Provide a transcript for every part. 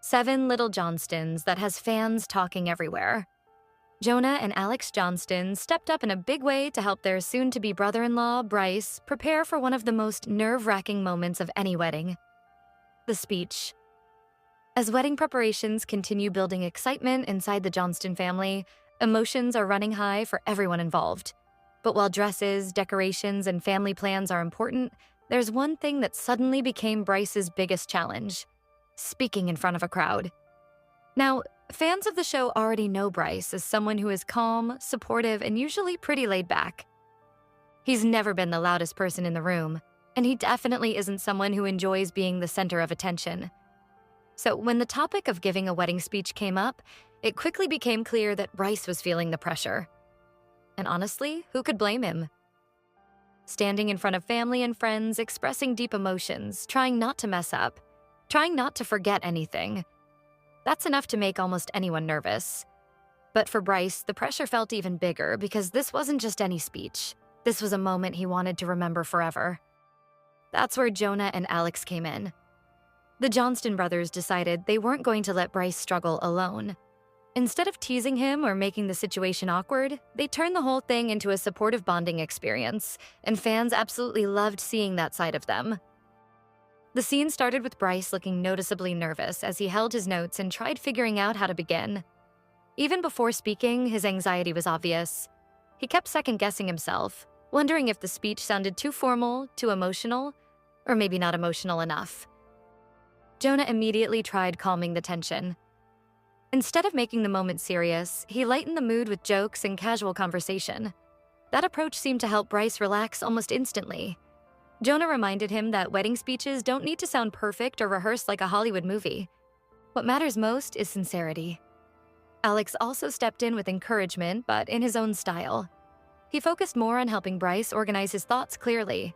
7 Little Johnstons that has fans talking everywhere. Jonah and Alex Johnston stepped up in a big way to help their soon-to-be brother-in-law, Bryce, prepare for one of the most nerve-wracking moments of any wedding: the speech. As wedding preparations continue building excitement inside the Johnston family, emotions are running high for everyone involved. But while dresses, decorations, and family plans are important, there's one thing that suddenly became Bryce's biggest challenge: speaking in front of a crowd. Now, fans of the show already know Bryce as someone who is calm, supportive, and usually pretty laid back. He's never been the loudest person in the room, and he definitely isn't someone who enjoys being the center of attention. So when the topic of giving a wedding speech came up, it quickly became clear that Bryce was feeling the pressure. And honestly, who could blame him? Standing in front of family and friends, expressing deep emotions, trying not to mess up, trying not to forget anything. That's enough to make almost anyone nervous. But for Bryce, the pressure felt even bigger because this wasn't just any speech. This was a moment he wanted to remember forever. That's where Jonah and Alex came in. The Johnston brothers decided they weren't going to let Bryce struggle alone. Instead of teasing him or making the situation awkward, they turned the whole thing into a supportive bonding experience, and fans absolutely loved seeing that side of them. The scene started with Bryce looking noticeably nervous as he held his notes and tried figuring out how to begin. Even before speaking, his anxiety was obvious. He kept second-guessing himself, wondering if the speech sounded too formal, too emotional, or maybe not emotional enough. Jonah immediately tried calming the tension. Instead of making the moment serious, he lightened the mood with jokes and casual conversation. That approach seemed to help Bryce relax almost instantly. Jonah reminded him that wedding speeches don't need to sound perfect or rehearsed like a Hollywood movie. What matters most is sincerity. Alex also stepped in with encouragement, but in his own style. He focused more on helping Bryce organize his thoughts clearly.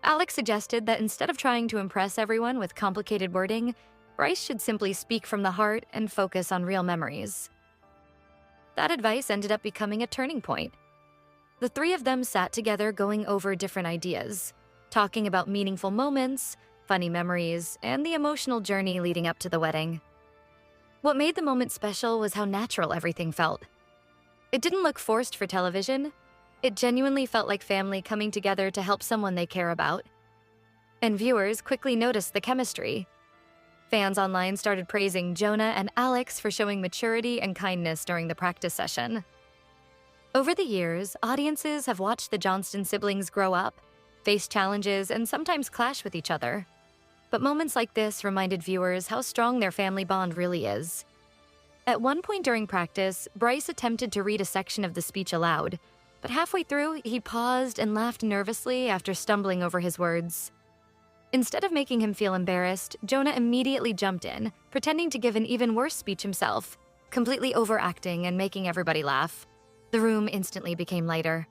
Alex suggested that instead of trying to impress everyone with complicated wording, Bryce should simply speak from the heart and focus on real memories. That advice ended up becoming a turning point. The three of them sat together going over different ideas, talking about meaningful moments, funny memories, and the emotional journey leading up to the wedding. What made the moment special was how natural everything felt. It didn't look forced for television. It genuinely felt like family coming together to help someone they care about. And viewers quickly noticed the chemistry. Fans online started praising Jonah and Alex for showing maturity and kindness during the practice session. Over the years, audiences have watched the Johnston siblings grow up, face challenges, and sometimes clash with each other. But moments like this reminded viewers how strong their family bond really is. At one point during practice, Bryce attempted to read a section of the speech aloud, but halfway through, he paused and laughed nervously after stumbling over his words. Instead of making him feel embarrassed, Jonah immediately jumped in, pretending to give an even worse speech himself, completely overacting and making everybody laugh. The room instantly became lighter.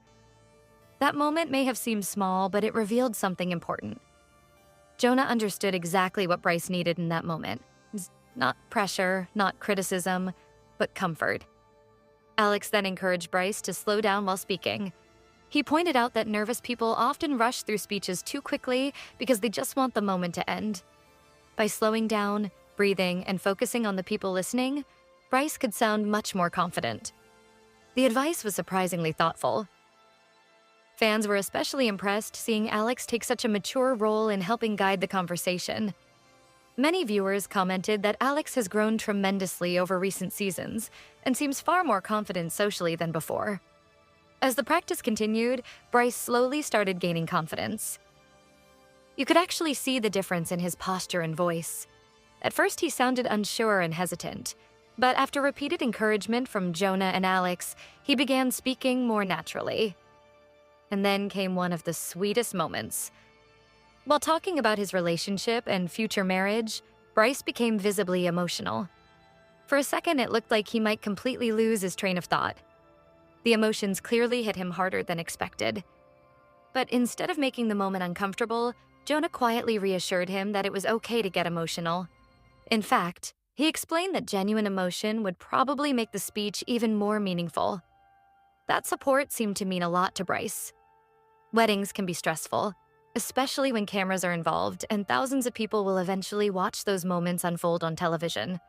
That moment may have seemed small, but it revealed something important. Jonah understood exactly what Bryce needed in that moment. Not pressure, not criticism, but comfort. Alex then encouraged Bryce to slow down while speaking. He pointed out that nervous people often rush through speeches too quickly because they just want the moment to end. By slowing down, breathing, and focusing on the people listening, Bryce could sound much more confident. The advice was surprisingly thoughtful. Fans were especially impressed seeing Alex take such a mature role in helping guide the conversation. Many viewers commented that Alex has grown tremendously over recent seasons and seems far more confident socially than before. As the practice continued, Bryce slowly started gaining confidence. You could actually see the difference in his posture and voice. At first, he sounded unsure and hesitant, but after repeated encouragement from Jonah and Alex, he began speaking more naturally. And then came one of the sweetest moments. While talking about his relationship and future marriage, Bryce became visibly emotional. For a second, it looked like he might completely lose his train of thought. The emotions clearly hit him harder than expected. But instead of making the moment uncomfortable, Jonah quietly reassured him that it was okay to get emotional. In fact, he explained that genuine emotion would probably make the speech even more meaningful. That support seemed to mean a lot to Bryce. Weddings can be stressful. especially when cameras are involved and thousands of people will eventually watch those moments unfold on television.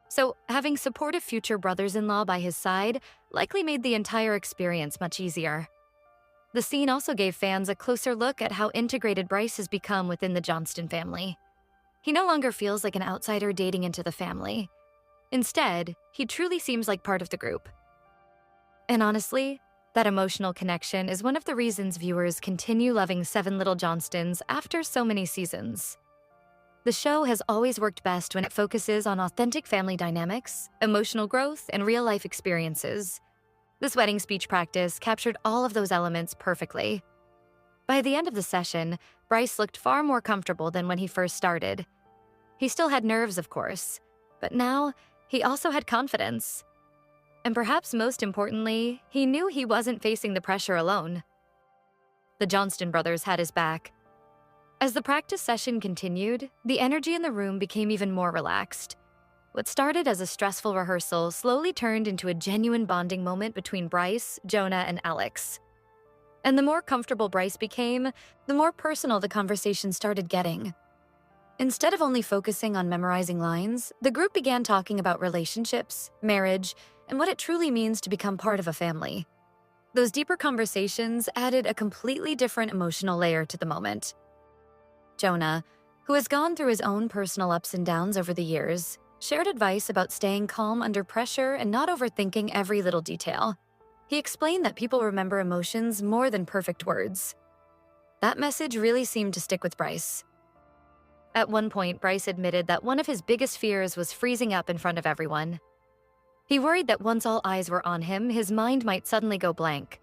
So, having supportive future brothers-in-law by his side likely made the entire experience much easier. The scene also gave fans a closer look at how integrated Bryce has become within the Johnston family. He no longer feels like an outsider dating into the family. Instead, he truly seems like part of the group. And honestly, that emotional connection is one of the reasons viewers continue loving Seven Little Johnstons after so many seasons. The show has always worked best when it focuses on authentic family dynamics, emotional growth, and real-life experiences. This wedding speech practice captured all of those elements perfectly. By the end of the session, Bryce looked far more comfortable than when he first started. He still had nerves, of course, but now he also had confidence. And perhaps most importantly, he knew he wasn't facing the pressure alone. The Johnston brothers had his back. As the practice session continued, the energy in the room became even more relaxed. What started as a stressful rehearsal slowly turned into a genuine bonding moment between Bryce, Jonah, and Alex. And the more comfortable Bryce became, the more personal the conversation started getting. Instead of only focusing on memorizing lines, the group began talking about relationships, marriage, and what it truly means to become part of a family. Those deeper conversations added a completely different emotional layer to the moment. Jonah, who has gone through his own personal ups and downs over the years, shared advice about staying calm under pressure and not overthinking every little detail. He explained that people remember emotions more than perfect words. That message really seemed to stick with Bryce. At one point, Bryce admitted that one of his biggest fears was freezing up in front of everyone. He worried that once all eyes were on him, his mind might suddenly go blank.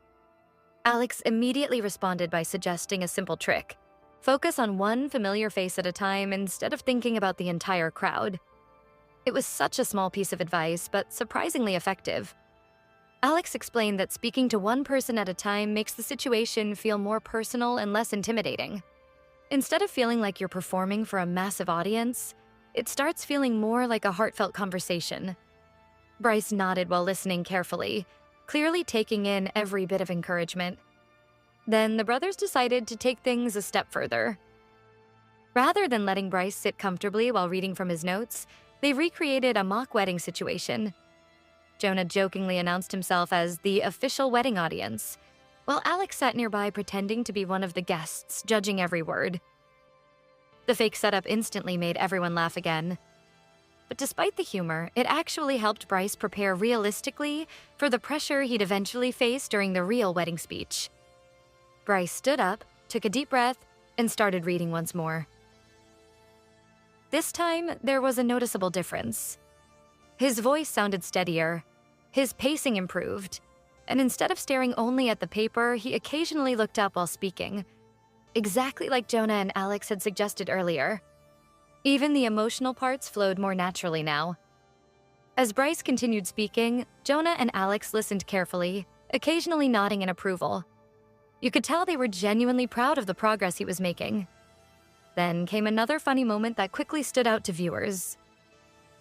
Alex immediately responded by suggesting a simple trick. Focus on one familiar face at a time instead of thinking about the entire crowd. It was such a small piece of advice, but surprisingly effective. Alex explained that speaking to one person at a time makes the situation feel more personal and less intimidating. Instead of feeling like you're performing for a massive audience, it starts feeling more like a heartfelt conversation. Bryce nodded while listening carefully, clearly taking in every bit of encouragement. Then the brothers decided to take things a step further. Rather than letting Bryce sit comfortably while reading from his notes, they recreated a mock wedding situation. Jonah jokingly announced himself as the official wedding audience, while Alex sat nearby pretending to be one of the guests, judging every word. The fake setup instantly made everyone laugh again. But despite the humor, it actually helped Bryce prepare realistically for the pressure he'd eventually face during the real wedding speech. Bryce stood up, took a deep breath, and started reading once more. This time, there was a noticeable difference. His voice sounded steadier, his pacing improved, and instead of staring only at the paper, he occasionally looked up while speaking, exactly like Jonah and Alex had suggested earlier. Even the emotional parts flowed more naturally now. As Bryce continued speaking, Jonah and Alex listened carefully, occasionally nodding in approval. You could tell they were genuinely proud of the progress he was making. Then came another funny moment that quickly stood out to viewers.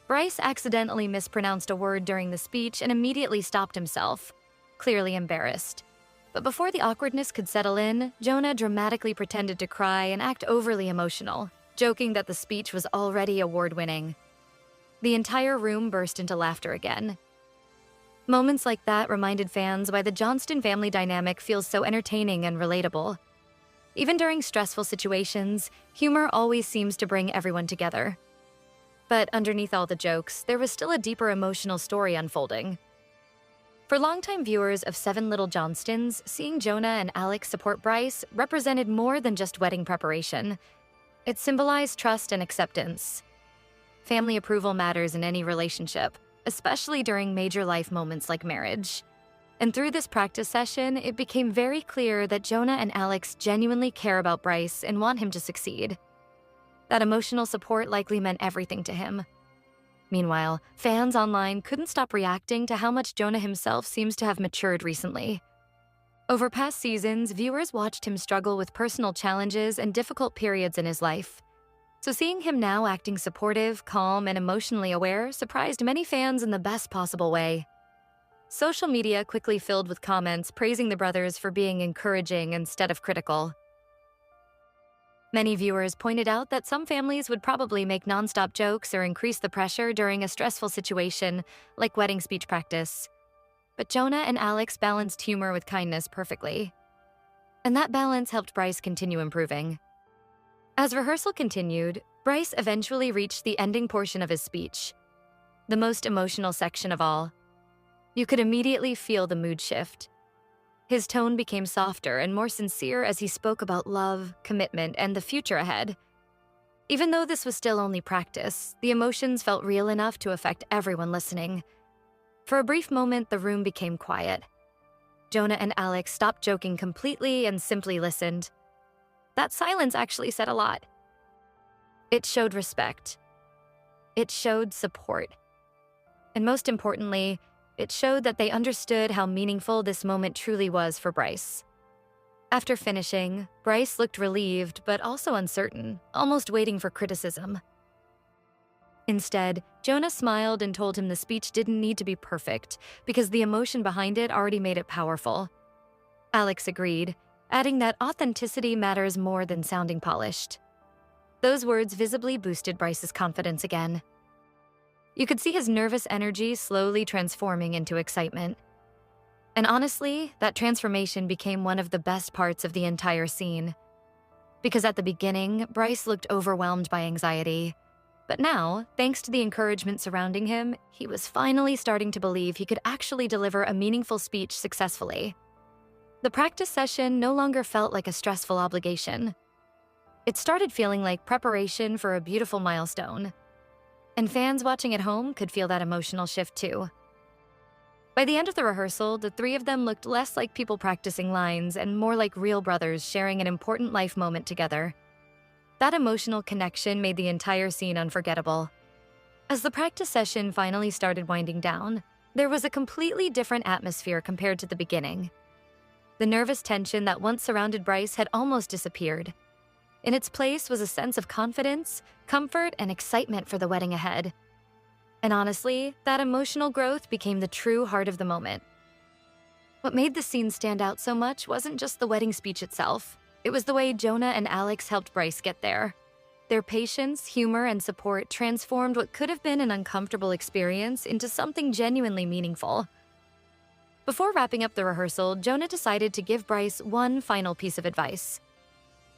Bryce accidentally mispronounced a word during the speech and immediately stopped himself, clearly embarrassed. But before the awkwardness could settle in, Jonah dramatically pretended to cry and act overly emotional, joking that the speech was already award-winning. The entire room burst into laughter again. Moments like that reminded fans why the Johnston family dynamic feels so entertaining and relatable. Even during stressful situations, humor always seems to bring everyone together. But underneath all the jokes, there was still a deeper emotional story unfolding. For longtime viewers of Seven Little Johnstons, seeing Jonah and Alex support Bryce represented more than just wedding preparation. It symbolized trust and acceptance. Family approval matters in any relationship, especially during major life moments like marriage. And through this practice session, it became very clear that Jonah and Alex genuinely care about Bryce and want him to succeed. That emotional support likely meant everything to him. Meanwhile, fans online couldn't stop reacting to how much Jonah himself seems to have matured recently. Over past seasons, viewers watched him struggle with personal challenges and difficult periods in his life. So seeing him now acting supportive, calm, and emotionally aware surprised many fans in the best possible way. Social media quickly filled with comments praising the brothers for being encouraging instead of critical. Many viewers pointed out that some families would probably make nonstop jokes or increase the pressure during a stressful situation, like wedding speech practice. But Jonah and Alex balanced humor with kindness perfectly. And that balance helped Bryce continue improving. As rehearsal continued, Bryce eventually reached the ending portion of his speech, the most emotional section of all. You could immediately feel the mood shift. His tone became softer and more sincere as he spoke about love, commitment, and the future ahead. Even though this was still only practice, the emotions felt real enough to affect everyone listening. For a brief moment, the room became quiet. Jonah and Alex stopped joking completely and simply listened. That silence actually said a lot. It showed respect. It showed support. And most importantly, it showed that they understood how meaningful this moment truly was for Bryce. After finishing, Bryce looked relieved but also uncertain, almost waiting for criticism. Instead, Jonah smiled and told him the speech didn't need to be perfect because the emotion behind it already made it powerful. Alex agreed, adding that authenticity matters more than sounding polished. Those words visibly boosted Bryce's confidence again. You could see his nervous energy slowly transforming into excitement. And honestly, that transformation became one of the best parts of the entire scene. Because at the beginning, Bryce looked overwhelmed by anxiety. But now, thanks to the encouragement surrounding him, he was finally starting to believe he could actually deliver a meaningful speech successfully. The practice session no longer felt like a stressful obligation. It started feeling like preparation for a beautiful milestone. And fans watching at home could feel that emotional shift too. By the end of the rehearsal, the three of them looked less like people practicing lines and more like real brothers sharing an important life moment together. That emotional connection made the entire scene unforgettable. As the practice session finally started winding down, there was a completely different atmosphere compared to the beginning. The nervous tension that once surrounded Bryce had almost disappeared. In its place was a sense of confidence, comfort, and excitement for the wedding ahead. And honestly, that emotional growth became the true heart of the moment. What made the scene stand out so much wasn't just the wedding speech itself. It was the way Jonah and Alex helped Bryce get there. Their patience, humor, and support transformed what could have been an uncomfortable experience into something genuinely meaningful. Before wrapping up the rehearsal, Jonah decided to give Bryce one final piece of advice.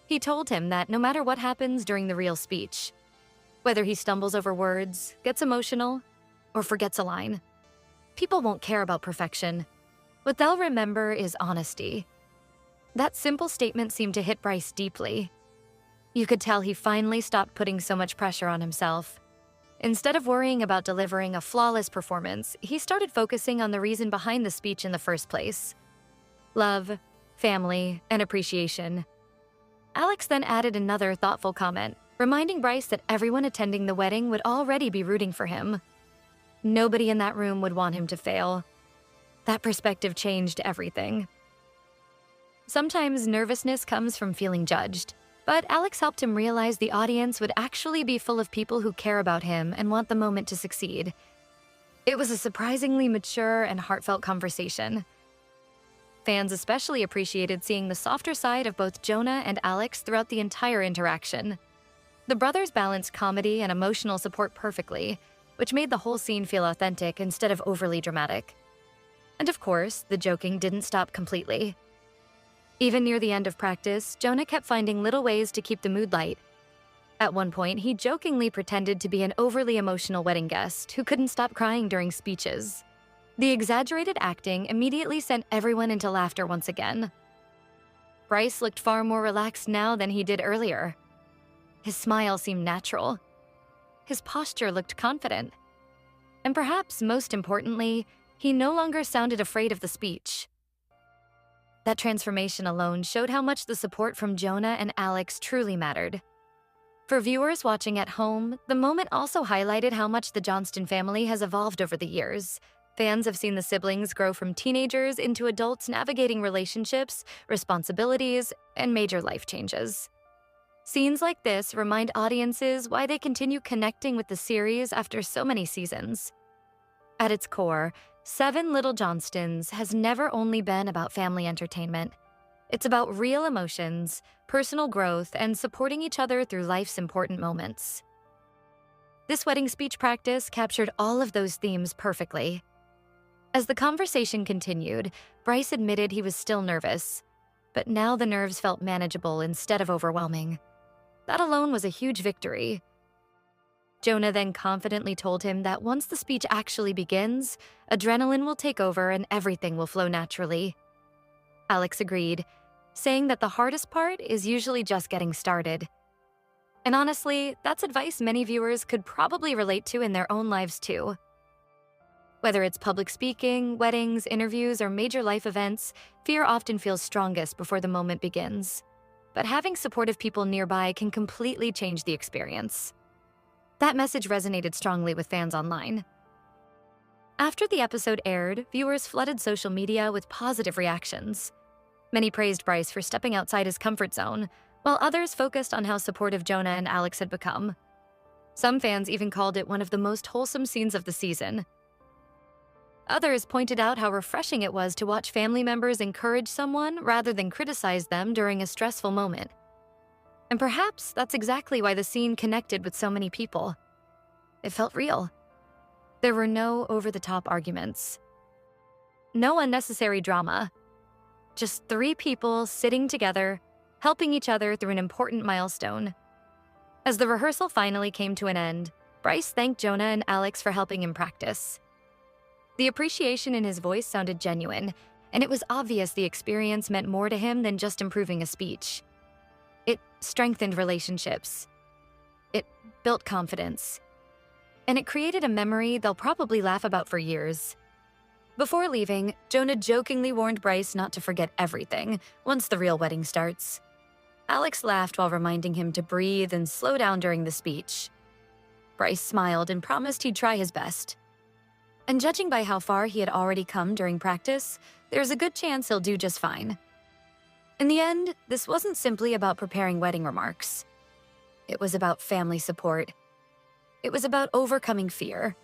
He told him that no matter what happens during the real speech, whether he stumbles over words, gets emotional, or forgets a line, people won't care about perfection. What they'll remember is honesty. That simple statement seemed to hit Bryce deeply. You could tell he finally stopped putting so much pressure on himself. Instead of worrying about delivering a flawless performance, he started focusing on the reason behind the speech in the first place: love, family, and appreciation. Alex then added another thoughtful comment, reminding Bryce that everyone attending the wedding would already be rooting for him. Nobody in that room would want him to fail. That perspective changed everything. Sometimes nervousness comes from feeling judged, but Alex helped him realize the audience would actually be full of people who care about him and want the moment to succeed. It was a surprisingly mature and heartfelt conversation. Fans especially appreciated seeing the softer side of both Jonah and Alex throughout the entire interaction. The brothers balanced comedy and emotional support perfectly, which made the whole scene feel authentic instead of overly dramatic. And of course, the joking didn't stop completely. Even near the end of practice, Jonah kept finding little ways to keep the mood light. At one point, he jokingly pretended to be an overly emotional wedding guest who couldn't stop crying during speeches. The exaggerated acting immediately sent everyone into laughter once again. Bryce looked far more relaxed now than he did earlier. His smile seemed natural. His posture looked confident. And perhaps most importantly, he no longer sounded afraid of the speech. That transformation alone showed how much the support from Jonah and Alex truly mattered. For viewers watching at home, the moment also highlighted how much the Johnston family has evolved over the years. Fans have seen the siblings grow from teenagers into adults navigating relationships, responsibilities, and major life changes. Scenes like this remind audiences why they continue connecting with the series after so many seasons. At its core, Little Johnstons has never only been about family entertainment. It's about real emotions, personal growth, and supporting each other through life's important moments. This wedding speech practice captured all of those themes perfectly. As the conversation continued, Bryce admitted he was still nervous, but now the nerves felt manageable instead of overwhelming. That alone was a huge victory. Jonah then confidently told him that once the speech actually begins, adrenaline will take over and everything will flow naturally. Alex agreed, saying that the hardest part is usually just getting started. And honestly, that's advice many viewers could probably relate to in their own lives too. Whether it's public speaking, weddings, interviews, or major life events, fear often feels strongest before the moment begins. But having supportive people nearby can completely change the experience. That message resonated strongly with fans online. After the episode aired, viewers flooded social media with positive reactions. Many praised Bryce for stepping outside his comfort zone, while others focused on how supportive Jonah and Alex had become. Some fans even called it one of the most wholesome scenes of the season. Others pointed out how refreshing it was to watch family members encourage someone rather than criticize them during a stressful moment. And perhaps that's exactly why the scene connected with so many people. It felt real. There were no over-the-top arguments. No unnecessary drama. Just three people sitting together, helping each other through an important milestone. As the rehearsal finally came to an end, Bryce thanked Jonah and Alex for helping him practice. The appreciation in his voice sounded genuine, and it was obvious the experience meant more to him than just improving a speech. It strengthened relationships. It built confidence. And it created a memory they'll probably laugh about for years. Before leaving, Jonah jokingly warned Bryce not to forget everything once the real wedding starts. Alex laughed while reminding him to breathe and slow down during the speech. Bryce smiled and promised he'd try his best. And judging by how far he had already come during practice, there's a good chance he'll do just fine. In the end, this wasn't simply about preparing wedding remarks. It was about family support. It was about overcoming fear.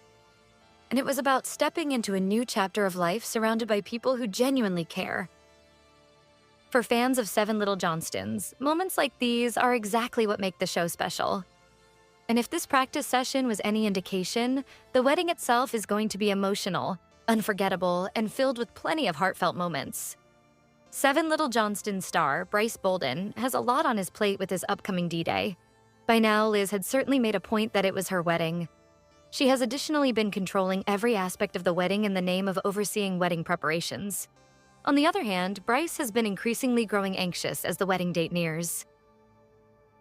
And it was about stepping into a new chapter of life surrounded by people who genuinely care. For fans of Seven Little Johnstons, moments like these are exactly what make the show special. And if this practice session was any indication, the wedding itself is going to be emotional, unforgettable, and filled with plenty of heartfelt moments. Seven Little Johnstons star Bryce Bolden has a lot on his plate with his upcoming D-Day. By now, Liz had certainly made a point that it was her wedding. She has additionally been controlling every aspect of the wedding in the name of overseeing wedding preparations. On the other hand, Bryce has been increasingly growing anxious as the wedding date nears.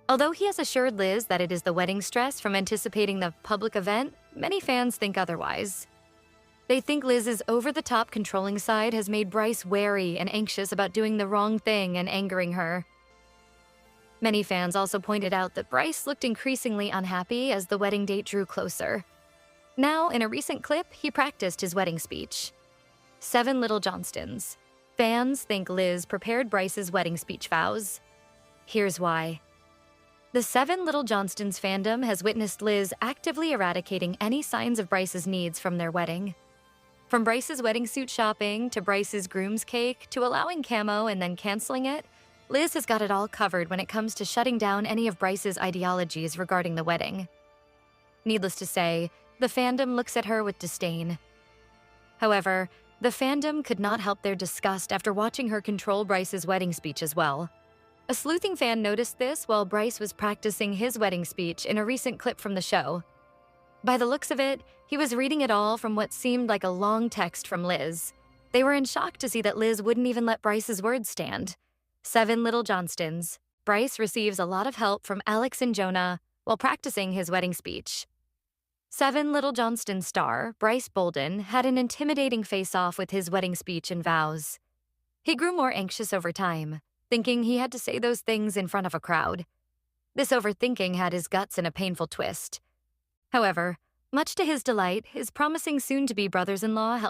Although he has assured Liz that it is the wedding stress from anticipating the public event, many fans think otherwise. They think Liz's over-the-top controlling side has made Bryce wary and anxious about doing the wrong thing and angering her. Many fans also pointed out that Bryce looked increasingly unhappy as the wedding date drew closer. Now, in a recent clip, he practiced his wedding speech. Seven Little Johnstons. Fans think Liz prepared Bryce's wedding speech vows. Here's why. The Seven Little Johnstons fandom has witnessed Liz actively eradicating any signs of Bryce's needs from their wedding. From Bryce's wedding suit shopping to Bryce's groom's cake to allowing camo and then canceling it, Liz has got it all covered when it comes to shutting down any of Bryce's ideologies regarding the wedding. Needless to say, the fandom looks at her with disdain. However, the fandom could not help their disgust after watching her control Bryce's wedding speech as well. A sleuthing fan noticed this while Bryce was practicing his wedding speech in a recent clip from the show. By the looks of it, he was reading it all from what seemed like a long text from Liz. They were in shock to see that Liz wouldn't even let Bryce's words stand. Seven Little Johnstons. Bryce receives a lot of help from Alex and Jonah while practicing his wedding speech. Seven Little Johnstons star Bryce Bolden had an intimidating face-off with his wedding speech and vows. He grew more anxious over time, thinking he had to say those things in front of a crowd. This overthinking had his guts in a painful twist. However, much to his delight, his promising soon-to-be brothers-in-law helped